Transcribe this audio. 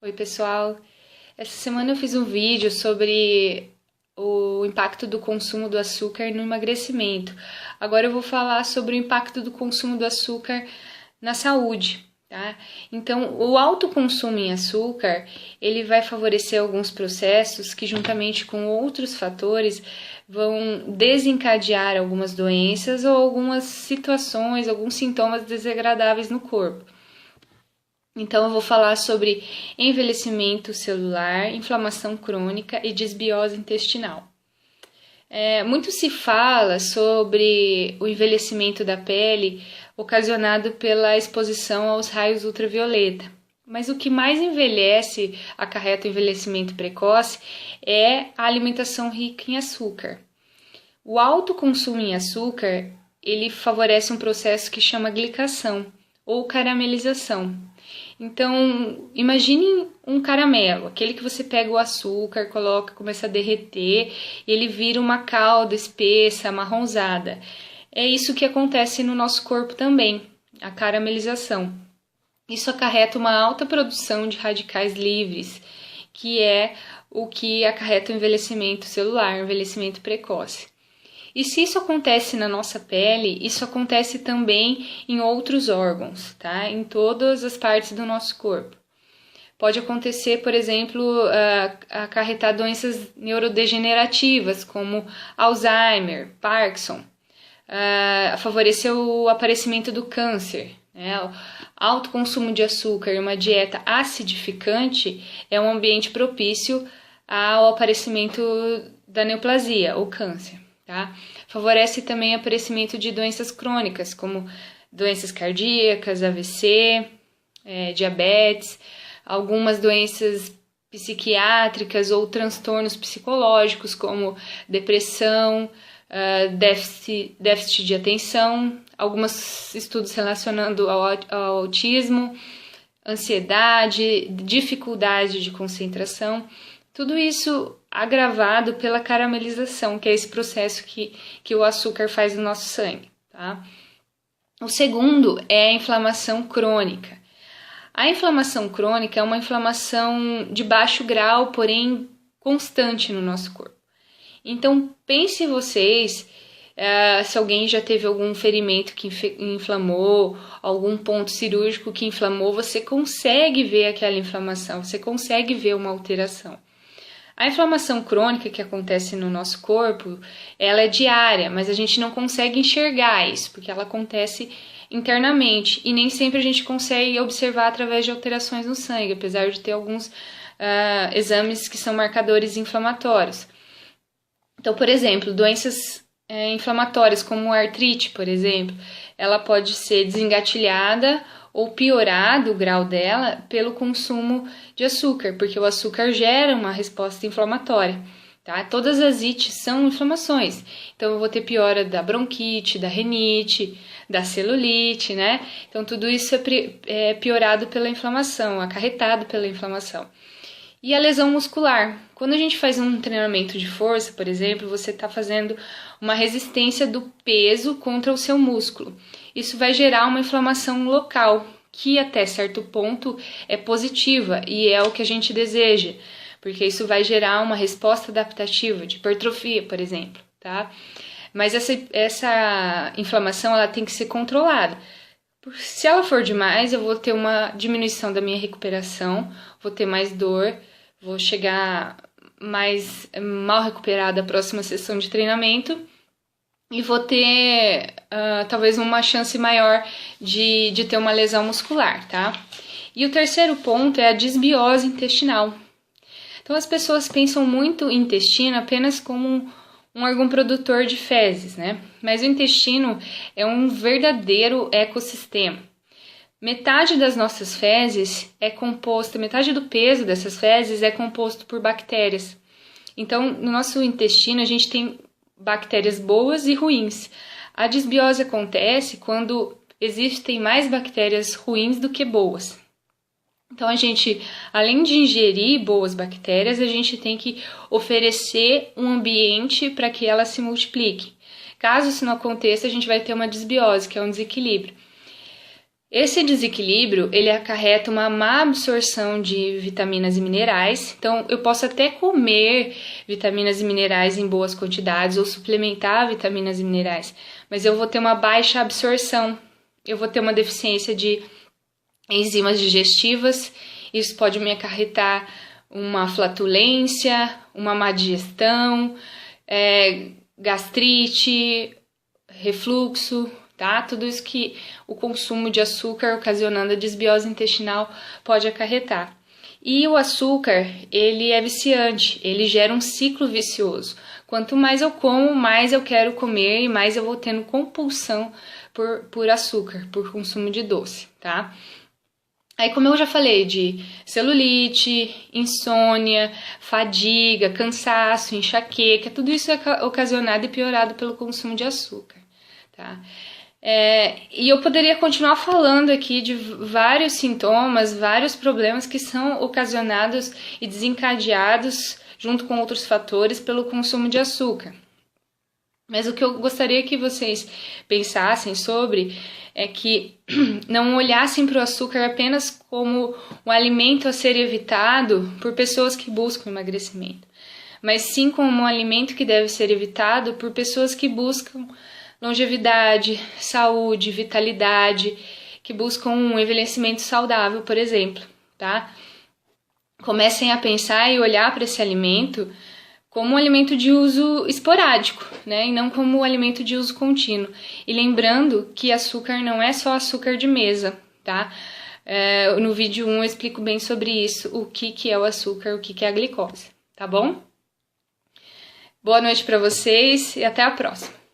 Oi, pessoal. Essa semana eu fiz um vídeo sobre o impacto do consumo do açúcar no emagrecimento. Agora eu vou falar sobre o impacto do consumo do açúcar na saúde, tá? Então, o alto consumo em açúcar, ele vai favorecer alguns processos que, juntamente com outros fatores, vão desencadear algumas doenças ou algumas situações, alguns sintomas desagradáveis no corpo. Então, eu vou falar sobre envelhecimento celular, inflamação crônica e desbiose intestinal. Muito se fala sobre o envelhecimento da pele ocasionado pela exposição aos raios ultravioleta. Mas o que mais envelhece, acarreta o envelhecimento precoce, é a alimentação rica em açúcar. O alto consumo em açúcar, ele favorece um processo que chama glicação ou caramelização. Então, imagine um caramelo, aquele que você pega o açúcar, coloca, começa a derreter e ele vira uma calda espessa, amarronzada. É isso que acontece no nosso corpo também, a caramelização. Isso acarreta uma alta produção de radicais livres, que é o que acarreta o envelhecimento celular, o envelhecimento precoce. E se isso acontece na nossa pele, isso acontece também em outros órgãos, tá? Em todas as partes do nosso corpo. Pode acontecer, por exemplo, acarretar doenças neurodegenerativas, como Alzheimer, Parkinson, favorecer o aparecimento do câncer, né? O alto consumo de açúcar e uma dieta acidificante é um ambiente propício ao aparecimento da neoplasia, ou câncer. Tá? Favorece também o aparecimento de doenças crônicas, como doenças cardíacas, AVC, diabetes, algumas doenças psiquiátricas ou transtornos psicológicos, como depressão, déficit de atenção, alguns estudos relacionando ao autismo, ansiedade, dificuldade de concentração. Tudo isso agravado pela caramelização, que é esse processo que o açúcar faz no nosso sangue. Tá? O segundo é a inflamação crônica. A inflamação crônica é uma inflamação de baixo grau, porém constante no nosso corpo. Então, pense vocês, se alguém já teve algum ferimento que inflamou, algum ponto cirúrgico que inflamou, você consegue ver aquela inflamação, você consegue ver uma alteração. A inflamação crônica que acontece no nosso corpo, ela é diária, mas a gente não consegue enxergar isso, porque ela acontece internamente e nem sempre a gente consegue observar através de alterações no sangue, apesar de ter alguns exames que são marcadores inflamatórios. Então, por exemplo, doenças inflamatórias como a artrite, por exemplo, ela pode ser desengatilhada ou piorado o grau dela pelo consumo de açúcar, porque o açúcar gera uma resposta inflamatória, tá? Todas as ites são inflamações, então eu vou ter piora da bronquite, da rinite, da celulite, né? Então tudo isso é piorado pela inflamação, acarretado pela inflamação. E a lesão muscular. Quando a gente faz um treinamento de força, por exemplo, você está fazendo uma resistência do peso contra o seu músculo. Isso vai gerar uma inflamação local, que até certo ponto é positiva e é o que a gente deseja, porque isso vai gerar uma resposta adaptativa de hipertrofia, por exemplo, tá? Mas essa inflamação ela tem que ser controlada. Se ela for demais, eu vou ter uma diminuição da minha recuperação, vou ter mais dor, vou chegar mais mal recuperada à próxima sessão de treinamento e vou ter talvez uma chance maior de ter uma lesão muscular, tá? E o terceiro ponto é a desbiose intestinal. Então as pessoas pensam muito em intestino apenas como um órgão produtor de fezes, né? Mas o intestino é um verdadeiro ecossistema. Metade das nossas fezes é composta, metade do peso dessas fezes é composto por bactérias. Então, no nosso intestino, a gente tem bactérias boas e ruins. A desbiose acontece quando existem mais bactérias ruins do que boas. Então, a gente, além de ingerir boas bactérias, a gente tem que oferecer um ambiente para que elas se multipliquem. Caso isso não aconteça, a gente vai ter uma desbiose, que é um desequilíbrio. Esse desequilíbrio, ele acarreta uma má absorção de vitaminas e minerais. Então, eu posso até comer vitaminas e minerais em boas quantidades ou suplementar vitaminas e minerais, mas eu vou ter uma baixa absorção. Eu vou ter uma deficiência de enzimas digestivas. Isso pode me acarretar uma flatulência, uma má digestão, gastrite, refluxo, tá? Tudo isso que o consumo de açúcar ocasionando a desbiose intestinal pode acarretar. E o açúcar, ele é viciante, ele gera um ciclo vicioso. Quanto mais eu como, mais eu quero comer e mais eu vou tendo compulsão por açúcar, por consumo de doce, tá? Aí, como eu já falei, de celulite, insônia, fadiga, cansaço, enxaqueca, tudo isso é ocasionado e piorado pelo consumo de açúcar, tá? E eu poderia continuar falando aqui de vários sintomas, vários problemas que são ocasionados e desencadeados, junto com outros fatores, pelo consumo de açúcar. Mas o que eu gostaria que vocês pensassem sobre é que não olhassem para o açúcar apenas como um alimento a ser evitado por pessoas que buscam emagrecimento, mas sim como um alimento que deve ser evitado por pessoas que buscam longevidade, saúde, vitalidade, que buscam um envelhecimento saudável, por exemplo, tá? Comecem a pensar e olhar para esse alimento como um alimento de uso esporádico, né? E não como um alimento de uso contínuo. E lembrando que açúcar não é só açúcar de mesa, tá? No vídeo 1 eu explico bem sobre isso, o que é o açúcar, o que é a glicose, tá bom? Boa noite para vocês e até a próxima.